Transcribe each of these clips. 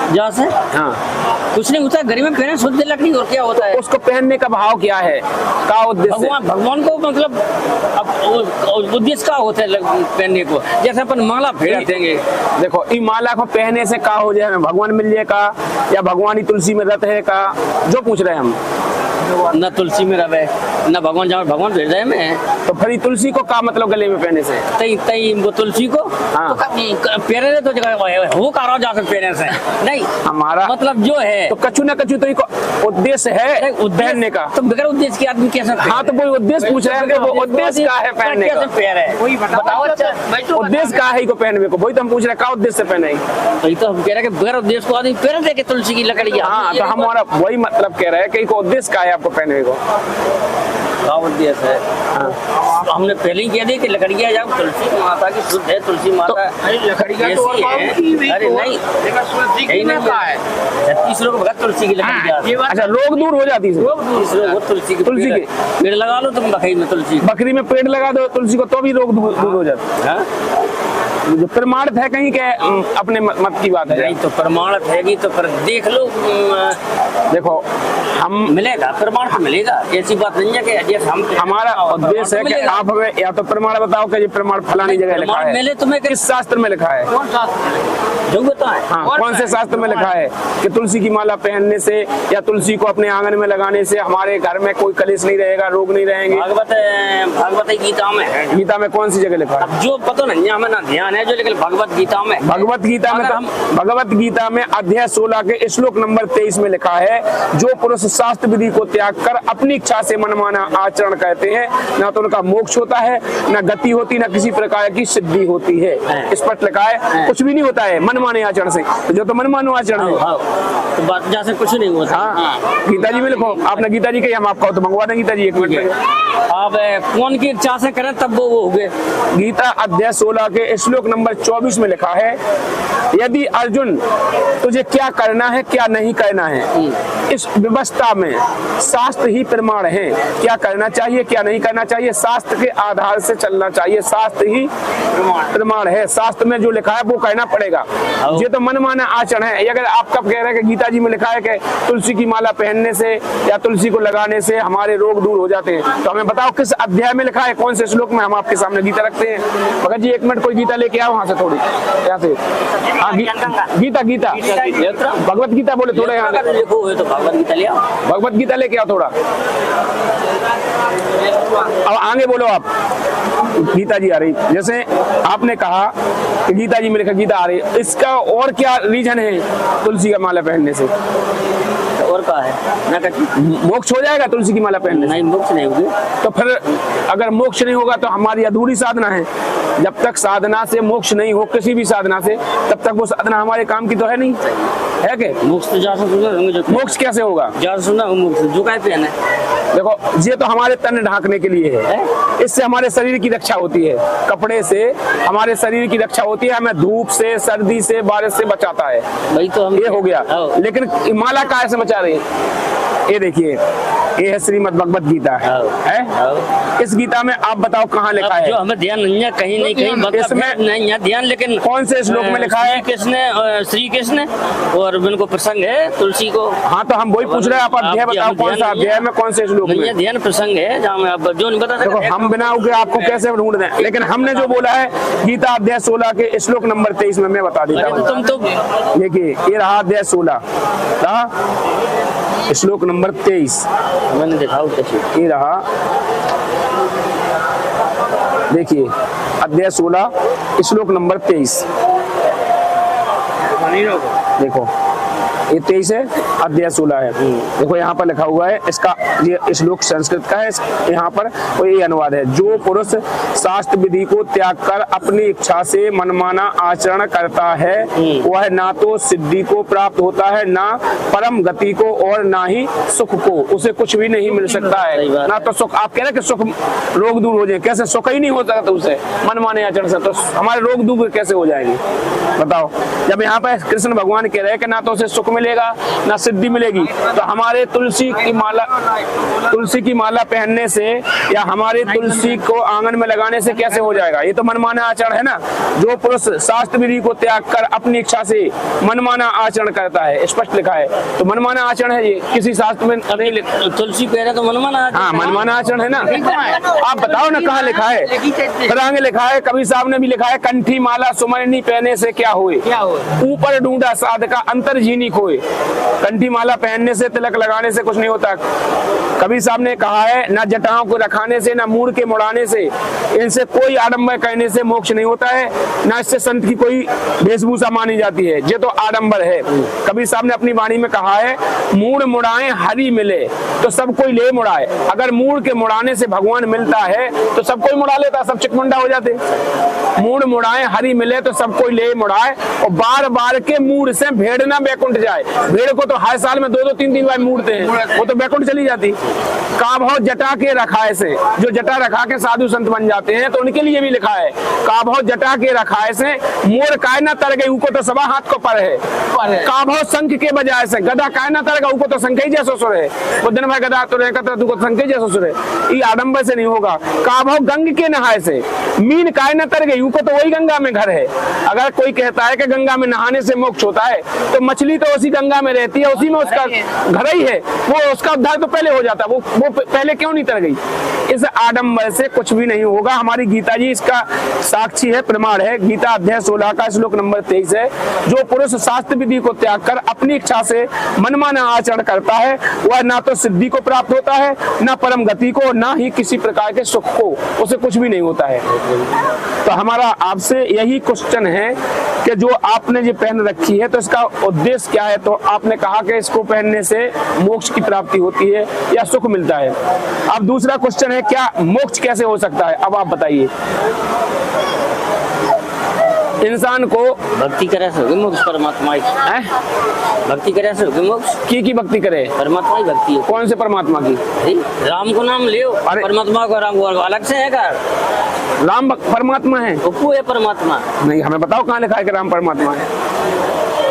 जहाँ से हाँ कुछ नहीं होता, गरीब में पहने शुद्ध लकड़ी और क्या होता है। उसको पहनने का भाव क्या है, का उद्देश्य? भगवान को मतलब अब उद्देश्य का होता है पहनने को, जैसे अपन माला फेरा देंगे। देखो ई माला को पहनने से का हो जाए, भगवान मिल जाए का, या भगवान ही तुलसी में रत है का, जो पूछ रहे हैं हम। न तुलसी में रवे न भगवान, जहाँ भगवान हृदय में है। तो फिर तुलसी को का मतलब गले में पहनने से? तई तई वो तुलसी को हाँ। तो पहने तो जगह हो करो जा सकते पहने से नहीं, हमारा मतलब जो है तो कछु न कछु तो उद्देश्य है पहनने का। तो बगैर उद्देश्य के आदमी कैसे? हाँ तो वो उद्देश्य पूछ रहे हैं कि वो उद्देश्य का है पहनने का, वही बताओ। उद्देश्य का है को पहनने को, वही तो हम पूछ रहे हैं, का उद्देश्य से पहने? वही तो हम कह रहे हैं कि बगैर उद्देश्य को आदमी पहन दे के तुलसी की लकड़ी। हाँ तो हमारा वही मतलब कह रहे हैं कि उद्देश्य का है आपको पहनने को। उद्देश्य है हाँ। हमने पहले ही कह दिया कि लकड़ियाँ जब तुलसी माता की शुद्ध है, तुलसी माता लकड़ियाँ तो अरे नहीं 36 लोग भगत तुलसी की लकड़ियाँ। अच्छा रोग दूर हो जाती है तुलसी की पेड़ लगा लो तुम बकरी में, तुलसी बकरी में पेड़ लगा दो तुलसी को तो भी रोग दूर हो जाता है। जो प्रमाणित है कहीं के अपने मत की बात है? नहीं तो प्रमाणित है तो पर देख लो। देखो हम मिलेगा प्रमाण तो मिलेगा, ऐसी बात नहीं है कि जैसे हम हमारा उद्देश्य है कि आप हमें या तो प्रमाण बताओ कि ये प्रमाण फलानी जगह लिखा है। मिले तुम्हें किस शास्त्र में लिखा है? कौन शास्त्र जो बताए? हाँ कौन से शास्त्र में लिखा है कि तुलसी की माला पहनने से या तुलसी को अपने आंगन में लगाने से हमारे घर में कोई कलेश नहीं रहेगा, रोग नहीं रहेंगे? भागवत गीता में है। गीता में कौन सी जगह लिखा है? अब जो पता नहीं हमें ना ध्यान है जो, लेकिन भगवत गीता में भगवत गीता में अध्याय 16 के श्लोक नंबर 23 में लिखा है, जो पुरुष शास्त्र विधि को त्याग कर अपनी इच्छा से मनमाना आचरण करते हैं, ना तो उनका मोक्ष होता है, ना गति होती, ना किसी प्रकार की सिद्धि होती है। स्पष्ट लिखा है, कुछ भी नहीं होता है मनमाने आचरण से। तो जो तो मनमानो आचरण है तो बात जैसे कुछ नहीं होता। हाँ गीता जी में लिखो, आपने गीता जी कही, हम आपको तो मंगवा दें गीता जी। एक मिनट आप कौन की इच्छा से करें तब वो हो गए। गीता अध्याय 16 के श्लोक नंबर 24 में लिखा है, यदि अर्जुन तुझे क्या करना है क्या नहीं करना है, इस व्यवस्था में शास्त्र ही प्रमाण है। क्या करना चाहिए क्या नहीं करना चाहिए शास्त्र के आधार से चलना चाहिए, शास्त्र ही प्रमाण है। शास्त्र में जो लिखा है वो कहना पड़ेगा। ये तो मनमाना आचरण है। अगर आप कब कह रहे हैं कि गीता जी में लिखा है कि तुलसी की माला पहनने से या तुलसी को लगाने से हमारे रोग दूर हो जाते हैं, तो हमें बताओ किस अध्याय में लिखा है, कौन से श्लोक में? हम आपके सामने गीता रखते हैं। भगत जी एक मिनट कोई गीता लेके आओ वहां से, थोड़ी यहाँ से। हाँ गीता भगवत गीता बोले थोड़ा यहाँ तो भगवत गीता ले आओ, भगवत गीता लेके आओ थोड़ा। अब आगे बोलो आप। गीता जी आ रही, जैसे आपने कहा कि गीता जी में लिखा, गीता आ रही, इसका और क्या रीजन है तुलसी का माला पहनने से? और क्या है? मोक्ष हो जाएगा तुलसी की माला पहनने से? नहीं मोक्ष नहीं होगी। तो फिर अगर मोक्ष नहीं होगा तो हमारी अधूरी साधना है। जब तक साधना से मोक्ष नहीं हो किसी भी साधना से, तब तक वो साधना हमारे काम की तो है नहीं, है के? मोक्ष तो मोक्ष कैसे होगा? मोक्ष जो काय पे है। देखो ये तो हमारे तन ढांकने के लिए है, इससे हमारे शरीर की रक्षा होती है। कपड़े से हमारे शरीर की रक्षा होती है, हमें धूप से, सर्दी से, बारिश से बचाता है। वही तो ये हो गया। लेकिन माला काहे से बचा रही है? ये देखिए, ये है श्रीमद् भगवत गीता है। इस गीता में आप बताओ कहाँ लिखा है? जो हमें ध्यान नहीं है, कहीं नहीं कहीं इसमें नहीं है ध्यान, लेकिन कौन से श्लोक में लिखा है? श्री कृष्ण और उनको प्रसंग है तुलसी को। हाँ तो हम वही पूछ रहे हैं, आप अध्याय बताओ कौन सा अध्याय में कौन से श्लोक में? ध्यान प्रसंग है जहाँ में आप जो नहीं बता सकते। देखो हम बिना उगे आपको कैसे ढूंढ दें, लेकिन हमने जो बोला है गीता अध्याय 16 के श्लोक नंबर 23 में मैं बता देता हूँ। तुम तो देखिए ये रहा अध्याय 16 श्लोक नंबर 23, मैंने देखा ये रहा। देखिए अध्याय 16 श्लोक नंबर 23, देखो ये 23 है, अध्याय 16 है। देखो यहाँ पर लिखा हुआ है, इसका ये श्लोक संस्कृत का है, यहाँ पर ये अनुवाद है। जो पुरुष शास्त्र विधि को त्याग कर अपनी इच्छा से मनमाना आचरण करता है, वह ना तो सिद्धि को प्राप्त होता है, ना परम गति को, और ना ही सुख को। उसे कुछ भी नहीं मिल सकता है, ना तो सुख। आप कह रहे हैं कि सुख रोग दूर हो जाए, कैसे? सुख ही नहीं होता तो उसे मनमाने आचरण से तो हमारे रोग दूर कैसे हो जाएंगे? बताओ। जब यहाँ पर कृष्ण भगवान कह रहे हैं कि ना तो उसे सुख मिलेगा, ना सिद्धि मिलेगी। तो हमारे तुलसी की माला पहनने से या हमारे तुलसी को आंगन में लगाने से कैसे हो जाएगा? ये तो मनमाना आचरण है ना। जो पुरुष शास्त्र विधि को त्याग कर अपनी इच्छा से मनमाना आचरण करता है, स्पष्ट लिखा है, तो मनमाना आचरण है ये, किसी शास्त्र में नहीं लिखा। तुलसी पहने तो मनमाना आचरण। हाँ, मनमाना आचरण है ना। आप बताओ ना कहाँ लिखा है? फिर आगे लिखा है, कबीर साहब ने भी लिखा है, कंठी माला सुमरनी पहने से क्या हुए, ऊपर ढूंढा साधका अंतर जीनी खोए। कंठी माला पहनने से, तिलक लगाने से कुछ नहीं होता। कबीर साहब ने कहा है, ना जटाओं को रखाने से, ना मूड़ के मुड़ाने से, इनसे कोई आडंबर करने से मोक्ष नहीं होता है, ना इससे संत की कोई वेशभूषा मानी जाती है। ये तो आडंबर है। कबीर साहब ने अपनी वाणी में कहा है, मूड़ मुड़ाए हरि मिले तो सब कोई ले मुड़ाए। अगर मूड़ के मुड़ाने से भगवान मिलता है तो सब कोई मुड़ा लेता, सब चिकमुंडा हो जाते। मूड़ मुड़ाए हरि मिले तो सब कोई ले मुड़ाए, और बार बार के मूड़ से भेड़ ना बैकुंठ जाए। भेड़ को तो हर साल में 2-2 3-3 बार मूड़ते हैं, वो तो बैकुंठ चली जाती। काभौ जटा के रखाए से, जो जटा रखा के साधु संत बन जाते हैं तो उनके लिए भी लिखा है, काभौ जटा के रखाए से मोर काय ना तर गई, उको तो सवा हाथ को पर है। काभौ शंख के बजाय से, गदा काय ना तर गई, उको तो शंख ही जैसो सुर है। वो दिन भर गदा तो रहता तू को शंख ही जैसो सुर है। ये आडंबर से नहीं होगा। काभौ गंग के नहाए से, मीन काय ना तर गई, उको तो वही गंगा में घर है। अगर कोई कहता है कि गंगा में नहाने से मोक्ष होता है, तो मछली तो उसी गंगा में रहती है, उसी में उसका घर ही है, वो उसका उद्धार तो पहले हो जाता। वो पहले क्यों नहीं तर गई? इस आडंबर से कुछ भी नहीं होगा। हमारी गीता जी इसका साक्षी है, प्रमाण है। गीता अध्याय 16 का श्लोक नंबर 23 है, जो पुरुष शास्त्र विधि को त्याग कर अपनी इच्छा से मनमाना आचरण करता है, वह ना तो सिद्धि को प्राप्त होता है, ना परम गति को, ना ही किसी प्रकार के सुख को, उसे कुछ भी नहीं होता है। तो हमारा आपसे यही क्वेश्चन है कि जो आपने ये पहन रखी है तो इसका उद्देश्य क्या है? तो आपने कहा कि इसको पहनने से मोक्ष की प्राप्ति होती है या सुख मिलता है। अब दूसरा क्वेश्चन है, क्या मोक्ष कैसे हो सकता है? अब आप बताइए। इंसान को भक्ति करे से होगी मोक्ष, परमात्मा है। भक्ति करे से होगी मोक्ष। की भक्ति करे? परमात्मा की भक्ति है। कौन से परमात्मा की? राम को नाम लियो। परमात्मा को राम अलग से है का? राम परमात्मा है, वो है परमात्मा। नहीं, हमें बताओ कहाँ लिखा है कि राम परमात्मा है?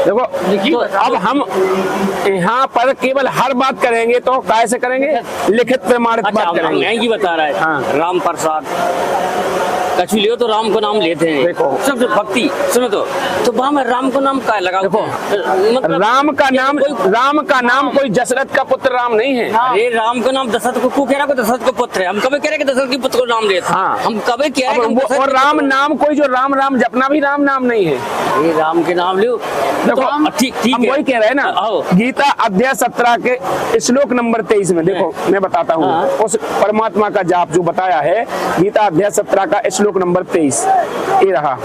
देखो तो अब हम यहाँ पर केवल हर बात करेंगे तो कैसे करेंगे? लिखित प्रमाणित बात करेंगे। मैं ही बता रहा है। हाँ। राम प्रसाद कछु लियो तो राम को नाम लेते हैं। देखो सब भक्ति सुनो तो वहाँ में राम को नाम का लगाओ। देखो मतलब राम का नाम कोई दशरथ का पुत्र राम नहीं है। अरे राम का नाम दशरथ को कह रहा दशरथ का पुत्र है। हम कभी कह रहे कि दशरथ के पुत्र को नाम लेते। हाँ। हम कभी कह रहे हैं। और राम नाम कोई जो राम राम जपना भी राम नाम नहीं है। ये राम के नाम लियो। देखो ठीक है, वही कह रहे हैं ना। गीता अध्याय 17 के श्लोक नंबर 23 में देखो मैं बताता हूँ। उस परमात्मा का जाप जो बताया है, गीता अध्याय 17 का श्लोक नंबर 23, ये रहा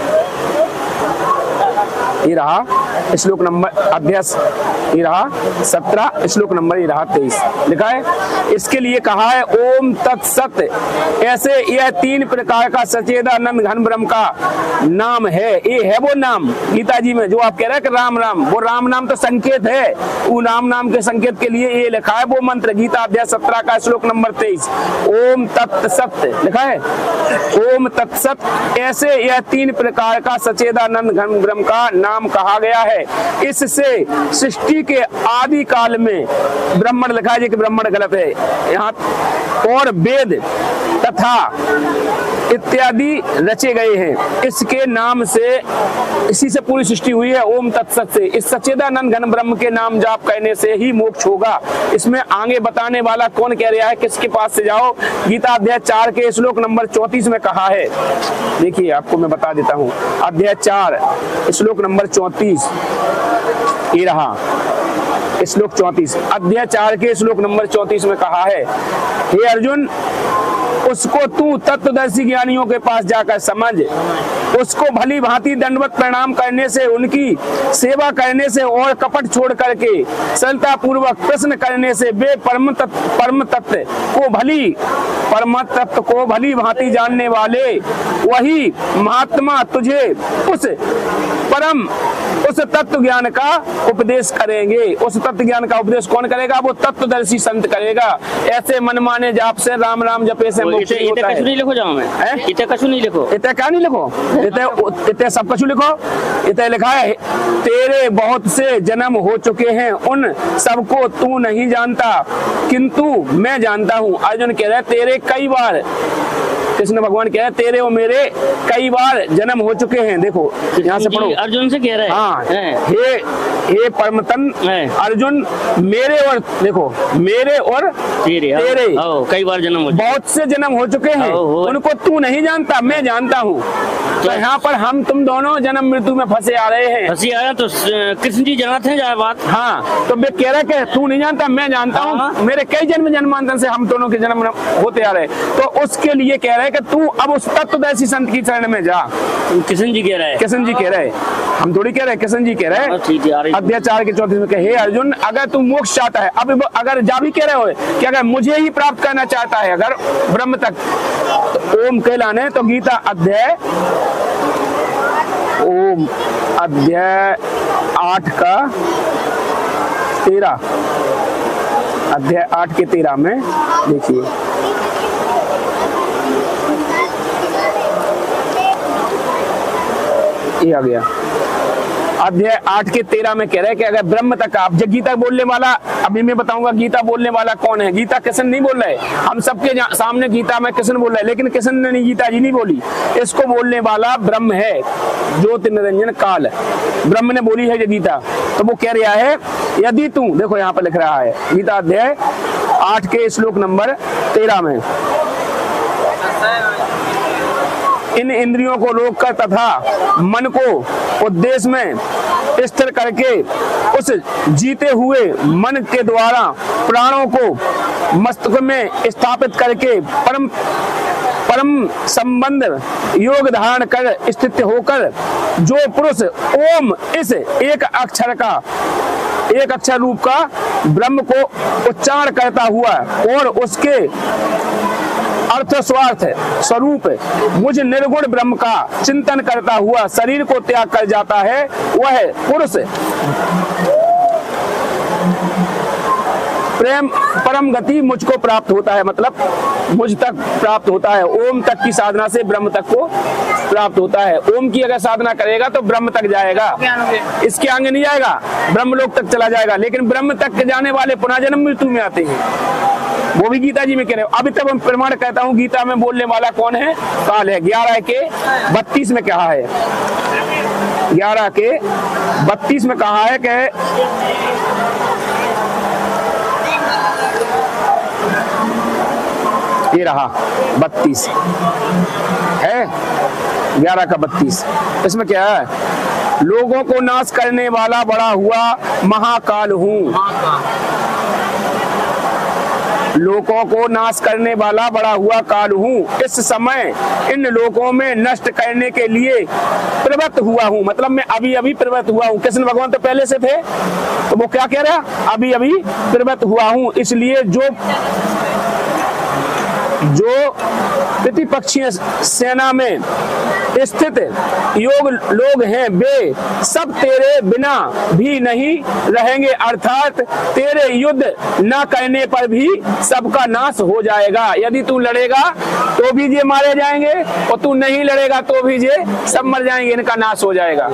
श्लोक नंबर अध्याय, ये रहा 17 श्लोक नंबर, ये रहा 23 लिखा है। इसके लिए कहा है ओम तत्सत। ऐसे यह 3 प्रकार का सचेदानंद घन ब्रह्म का नाम है। ये है वो नाम गीता जी में जो आप कह रहे हैं कि राम राम, वो राम नाम तो संकेत है। वो राम नाम के संकेत के लिए ये लिखा है वो मंत्र, गीता अध्याय 17 का श्लोक नंबर 23, ओम तत्सत लिखा है। ओम तत्सत ऐसे यह 3 प्रकार का सचेदानंद घन ब्रह्म का नाम कहा गया है। इससे सृष्टि के आदि काल में ब्राह्मण लिखा है कि ब्राह्मण गलत है यहाँ, और वेद तथा इत्यादि रचे गए हैं। इसके नाम से, इसी से पूरी सृष्टि हुई है। ओम तत्सत से, इस सच्चिदानंद घन ब्रह्म के नाम जाप करने से ही मोक्ष होगा। इसमें आगे बताने वाला कौन कह रहा है, किसके पास से जाओ? गीता अध्याय 4 के श्लोक नंबर 34 में कहा है। देखिए आपको मैं बता देता हूँ, अध्याय 4 श्लोक नंबर 34, ये रहा श्लोक 34, अध्याय 4 के श्लोक नंबर 34 में कहा है, हे अर्जुन, उसको तू तत्वदर्शी ज्ञानियों के पास जाकर समझ। उसको भली भांति दंडवत प्रणाम करने से, उनकी सेवा करने से और कपट छोड़ करके सरलता पूर्वक प्रश्न करने से वे परम तत्व को भली भांति जानने वाले वही महात्मा तुझे उस तत्व ज्ञान का उपदेश करेंगे। उस तत्व ज्ञान का उपदेश कौन करेगा? वो तत्वदर्शी संत करेगा। ऐसे मनमाने जाप से, राम राम जपे से मोक्ष नहीं होता है। नहीं लिखो जाओ मैं, इतना कछु नहीं लिखो। इतना क्या नहीं लिखो? इतने सब कुछ लिखो। इतने लिखा है तेरे बहुत से जन्म हो चुके हैं, उन सबको तू नहीं जानता किंतु मैं जानता हूँ। अर्जुन कह रहा है तेरे कई बार, कृष्ण भगवान कह रहे हैं तेरे और मेरे कई बार जन्म हो चुके हैं। देखो यहाँ से पढ़ो, अर्जुन से कह रहे हैं। हाँ, हे परमतन अर्जुन, मेरे और देखो मेरे और तेरे कई बार जन्म हो, बहुत से जन्म हो चुके हैं, उनको तू नहीं जानता मैं जानता हूँ। तो यहाँ पर हम तुम दोनों जन्म मृत्यु में फंसे आ रहे हैं। फंसे आया तो कृष्ण जी जानते हैं जाए बात। हाँ, तो मैं कह रहा कि तू नहीं जानता मैं जानता हूँ, मेरे कई जन्मांतर से हम दोनों के जन्म होते आ रहे। तो उसके लिए कह रहे कि तू अब उस तत्वदर्शी संत की शरण में जा। कृष्ण जी कह रहे हैं, कृष्ण जी कह रहे, हम थोड़ी कह रहे, कृष्ण जी कह रहे। अध्याय 4 के 34 में कहे अर्जुन अगर तू मोक्ष चाहता है, अब अगर जा भी कह रहे हो कि अगर मुझे ही प्राप्त करना चाहता है अगर ब्रह्म तक, तो ओम कहलाने तो गीता अध्याय ओम अध्याय 8 का 13, अध्याय 8 के 13 में देखिए, ये आ गया अध्याय 8 के 13 में कह रहे हैं कि अगर ब्रह्म तक आप, जब गीता बोलने वाला, अभी मैं बताऊंगा गीता बोलने वाला कौन है। गीता कृष्ण नहीं बोल रहे, हम सबके सामने गीता में कृष्ण बोल रहे हैं, लेकिन कृष्ण ने नहीं, गीता जी नहीं बोली, इसको बोलने वाला ब्रह्म है, ज्योति निरंजन काल ब्रह्म ने बोली है ये गीता। तो वो कह रहा है यदि तू, देखो यहाँ पर लिख रहा है गीता अध्याय 8 के श्लोक नंबर 13 में, इन इंद्रियों को रोककर तथा मन को उद्देश्य में स्थिर करके उस जीते हुए मन के द्वारा प्राणों को मस्तक में स्थापित करके परम संबंध योग धारण कर स्थित होकर जो पुरुष ओम इस एक अक्षर रूप का ब्रह्म को उच्चारण करता हुआ और उसके अर्थ स्वार्थ स्वरूप मुझ निर्गुण ब्रह्म का चिंतन करता हुआ शरीर को त्याग कर जाता है, वह पुरुष प्रेम परम गति मुझको प्राप्त होता है, मतलब मुझ तक प्राप्त होता है। ओम तक की साधना से ब्रह्म तक को प्राप्त होता है। ओम की अगर साधना करेगा तो ब्रह्म तक जाएगा, इसके आगे नहीं जाएगा, ब्रह्मलोक तक चला जाएगा। लेकिन ब्रह्म तक जाने वाले पुनः जन्म मृत्यु में आते हैं, वो भी गीता जी में कह रहे हो। अभी तक मैं प्रमाण कहता हूँ गीता में बोलने वाला कौन है, काल है। 11 के 32 में कहा है, 11 के 32 में कहा है कि ये रहा 32 है, 11 का 32। इसमें क्या है, लोगों को नाश करने वाला बड़ा हुआ महाकाल हूँ, लोगों को नाश करने वाला बड़ा हुआ काल हूँ। इस समय इन लोगों में नष्ट करने के लिए प्रवृत्त हुआ हूँ, मतलब मैं अभी अभी प्रवृत्त हुआ हूँ। कृष्ण भगवान तो पहले से थे, तो वो क्या कह रहा, अभी अभी प्रवृत्त हुआ हूँ। इसलिए जो प्रतिपक्षीय सेना में स्थित योग लोग हैं वे सब तेरे बिना भी नहीं रहेंगे, अर्थात तेरे युद्ध न करने पर भी सबका नाश हो जाएगा। यदि तू लड़ेगा तो भी ये मारे जाएंगे और तू नहीं लड़ेगा तो भी ये सब मर जाएंगे, इनका नाश हो जाएगा।